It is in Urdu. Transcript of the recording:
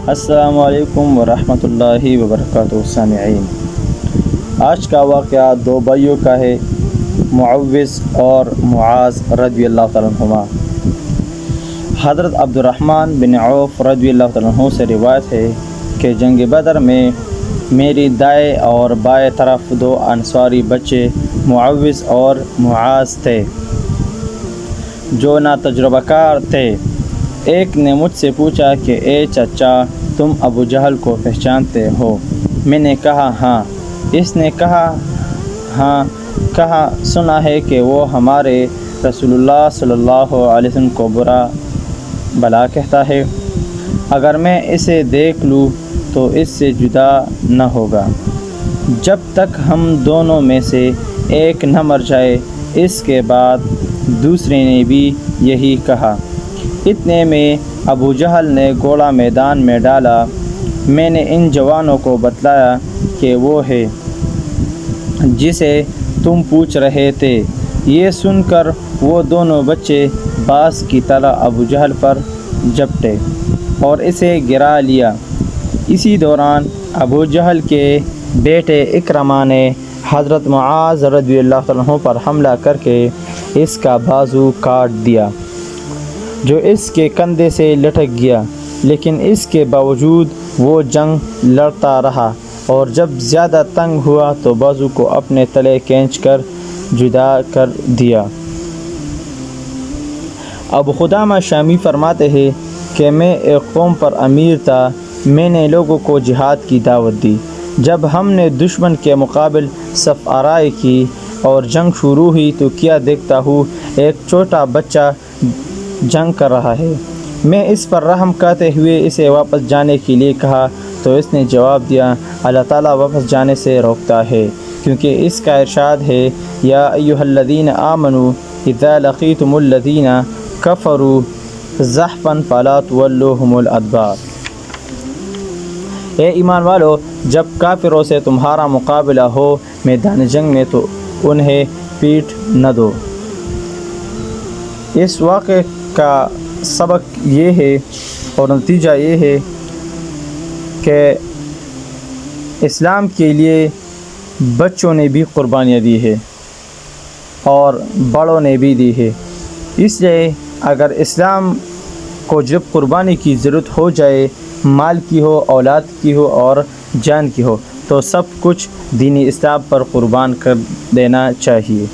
السلام علیکم ورحمۃ اللہ وبرکاتہ سامعین۔ آج کا واقعہ دو بھائیوں کا ہے، معوذ اور معاذ رضی اللہ تعالیٰ عنہما۔ حضرت عبد الرحمن بن عوف رضی اللہ تعالیٰ عنہ سے روایت ہے کہ جنگ بدر میں میری دائیں اور بائیں طرف دو انصاری بچے معوذ اور معاذ تھے جو ناتجربہ کار تھے۔ ایک نے مجھ سے پوچھا کہ اے چچا، تم ابو جہل کو پہچانتے ہو؟ میں نے کہا ہاں۔ اس نے کہا سنا ہے کہ وہ ہمارے رسول اللہ صلی اللہ علیہ وسلم کو برا بھلا کہتا ہے، اگر میں اسے دیکھ لوں تو اس سے جدا نہ ہوگا جب تک ہم دونوں میں سے ایک نہ مر جائے۔ اس کے بعد دوسرے نے بھی یہی کہا۔ اتنے میں ابو جہل نے گھوڑا میدان میں ڈالا۔ میں نے ان جوانوں کو بتلایا کہ وہ ہے جسے تم پوچھ رہے تھے۔ یہ سن کر وہ دونوں بچے باز کی طرح ابو جہل پر جھپٹے اور اسے گرا لیا۔ اسی دوران ابو جہل کے بیٹے اکرمہ نے حضرت معاذ رضی اللہ عنہ پر حملہ کر کے اس کا بازو کاٹ دیا جو اس کے کندھے سے لٹک گیا، لیکن اس کے باوجود وہ جنگ لڑتا رہا اور جب زیادہ تنگ ہوا تو بازو کو اپنے تلے کھینچ کر جدا کر دیا۔ ابو قدامہ شامی فرماتے ہیں کہ میں ایک قوم پر امیر تھا۔ میں نے لوگوں کو جہاد کی دعوت دی۔ جب ہم نے دشمن کے مقابل صف آرائی کی اور جنگ شروع ہوئی تو کیا دیکھتا ہوں ایک چھوٹا بچہ جنگ کر رہا ہے۔ میں اس پر رحم کرتے ہوئے اسے واپس جانے کے لیے کہا تو اس نے جواب دیا، اللہ تعالیٰ واپس جانے سے روکتا ہے، کیونکہ اس کا ارشاد ہے، یا ایھا الذین آمنوا اذا لقیتم الذین کفروا زحفا فلا تولوہم الادبار۔ اے ایمان والو، جب کافروں سے تمہارا مقابلہ ہو میدان جنگ میں تو انہیں پیٹھ نہ دو۔ اس واقعے کا سبق یہ ہے اور نتیجہ یہ ہے کہ اسلام کے لیے بچوں نے بھی قربانیاں دی ہے اور بڑوں نے بھی دی ہے۔ اس لیے اگر اسلام کو جب قربانی کی ضرورت ہو جائے، مال کی ہو، اولاد کی ہو اور جان کی ہو، تو سب کچھ دینی اسلام پر قربان کر دینا چاہیے۔